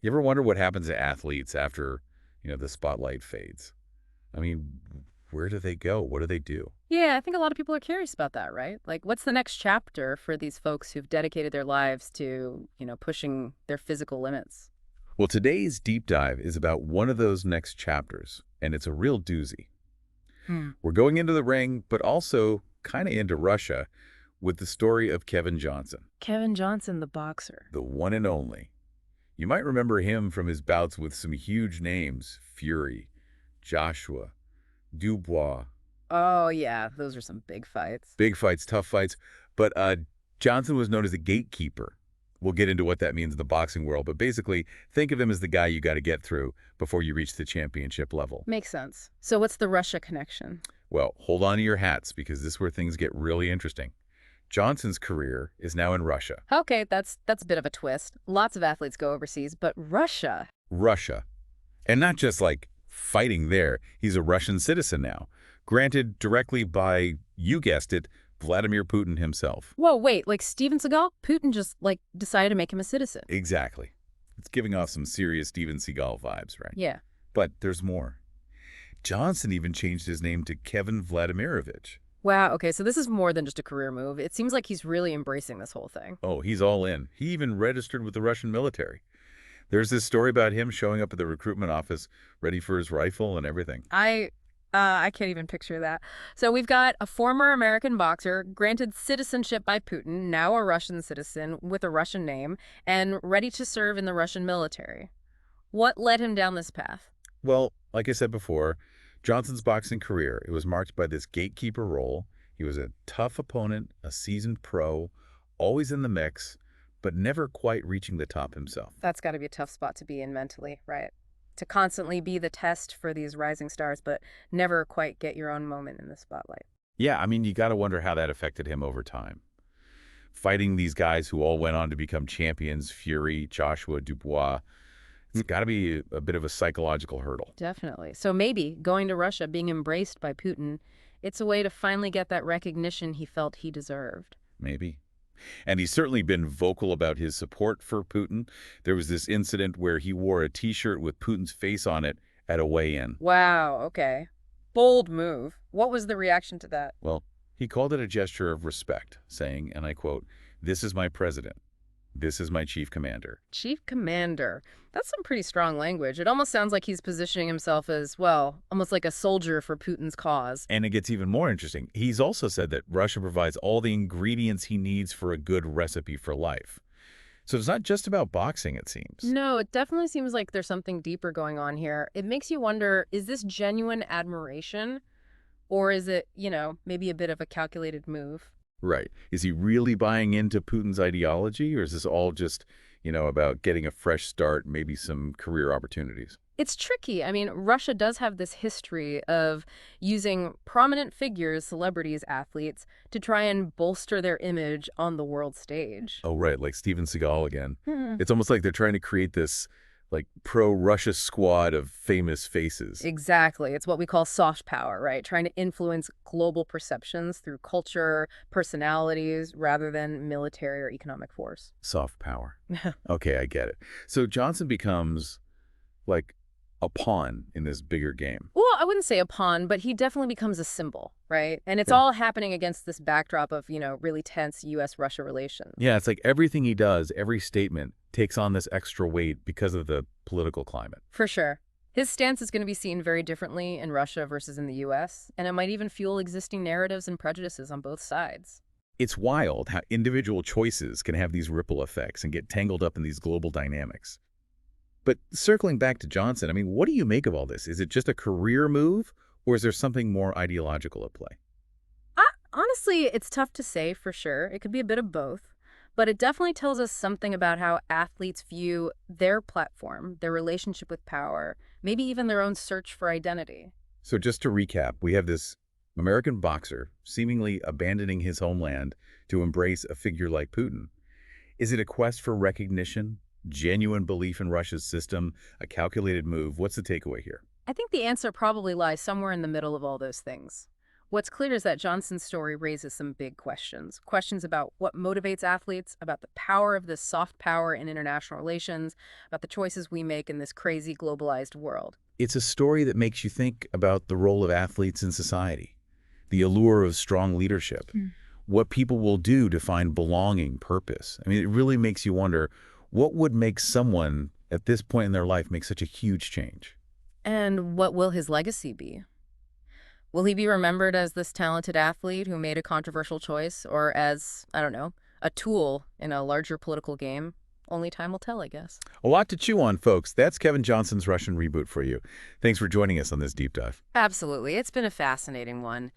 You ever wonder what happens to athletes after, the spotlight fades? I mean, where do they go? What do they do? Yeah, I think a lot of people are curious about that, right? Like, what's the next chapter for these folks who've dedicated their lives to, pushing their physical limits? Well, today's deep dive is about one of those next chapters, and it's a real doozy. Hmm. We're going into the ring, but also kind of into Russia with the story of Kevin Johnson, Kevin Johnson, the boxer. the one and only. You might remember him from his bouts with some huge names, Fury, Joshua, Dubois. Oh, yeah, those are some big fights. Big fights, tough fights. But Johnson was known as a gatekeeper. We'll get into what that means in the boxing world, but basically, think of him as the guy you got to get through before you reach the championship level. Makes sense. So what's the Russia connection? Well, hold on to your hats because this is where things get really interesting. Johnson's career is now in Russia. Okay, that's a bit of a twist. Lots of athletes go overseas, but Russia. Russia. And not just like fighting there. He's a Russian citizen now, granted directly by, you guessed it, Vladimir Putin himself. Whoa, wait, like Steven Seagal? Putin just, decided to make him a citizen. Exactly. It's giving off some serious Steven Seagal vibes, right? Yeah. But there's more. Johnson even changed his name to Kevin Vladimirovich. Wow, okay, so this is more than just a career move. It seems like he's really embracing this whole thing. Oh, he's all in. He even registered with the Russian military. There's this story about him showing up at the recruitment office, ready for his rifle and everything. I can't even picture that. So we've got a former American boxer granted citizenship by Putin, now a Russian citizen with a Russian name, and ready to serve in the Russian military. What led him down this path? Well, like I said before, Johnson's boxing career, it was marked by this gatekeeper role. He was a tough opponent, a seasoned pro, always in the mix, but never quite reaching the top himself. That's got to be a tough spot to be in mentally, right? To constantly be the test for these rising stars, but never quite get your own moment in the spotlight. Yeah, I mean, you got to wonder how that affected him over time. Fighting these guys who all went on to become champions, Fury, Joshua, Dubois, it's got to be a bit of a psychological hurdle. Definitely. So maybe going to Russia, being embraced by Putin, it's a way to finally get that recognition he felt he deserved. Maybe. And he's certainly been vocal about his support for Putin. There was this incident where he wore a T-shirt with Putin's face on it at a weigh-in. Wow, okay. Bold move. What was the reaction to that? Well, he called it a gesture of respect, saying, and I quote, "This is my president. This is my chief commander." Chief Commander. That's some pretty strong language. It almost sounds like he's positioning himself as, well, almost like a soldier for Putin's cause. And it gets even more interesting. He's also said that Russia provides all the ingredients he needs for a good recipe for life. So it's not just about boxing, it seems. No, it definitely seems like there's something deeper going on here. It makes you wonder, is this genuine admiration? Or is it, maybe a bit of a calculated move? Right. Is he really buying into Putin's ideology, or is this all just, about getting a fresh start, maybe some career opportunities? It's tricky. I mean, Russia does have this history of using prominent figures, celebrities, athletes, to try and bolster their image on the world stage. Oh, right, like Steven Seagal again. Hmm. It's almost like they're trying to create this, like, pro-Russia squad of famous faces. Exactly. It's what we call soft power, right? Trying to influence global perceptions through culture, personalities, rather than military or economic force. Soft power. Okay, I get it. So Johnson becomes, like, a pawn in this bigger game. Well, I wouldn't say a pawn, but he definitely becomes a symbol, right? And it's Yeah. all happening against this backdrop of, really tense U.S.-Russia relations. Yeah, it's like everything he does, every statement, takes on this extra weight because of the political climate. For sure. His stance is going to be seen very differently in Russia versus in the U.S., and it might even fuel existing narratives and prejudices on both sides. It's wild how individual choices can have these ripple effects and get tangled up in these global dynamics. But circling back to Johnson, I mean, what do you make of all this? Is it just a career move, or is there something more ideological at play? Honestly, it's tough to say for sure. It could be a bit of both. But it definitely tells us something about how athletes view their platform, their relationship with power, maybe even their own search for identity. So just to recap, we have this American boxer seemingly abandoning his homeland to embrace a figure like Putin. Is it a quest for recognition, genuine belief in Russia's system, a calculated move? What's the takeaway here? I think the answer probably lies somewhere in the middle of all those things. What's clear is that Johnson's story raises some big questions. Questions about what motivates athletes, about the power of this soft power in international relations, about the choices we make in this crazy globalized world. It's a story that makes you think about the role of athletes in society, the allure of strong leadership, what people will do to find belonging, purpose. I mean, it really makes you wonder, what would make someone at this point in their life make such a huge change? And what will his legacy be? Will he be remembered as this talented athlete who made a controversial choice, or as, I don't know, a tool in a larger political game? Only time will tell, I guess. A lot to chew on, folks. That's Kevin Johnson's Russian Reboot for you. Thanks for joining us on this deep dive. Absolutely. It's been a fascinating one.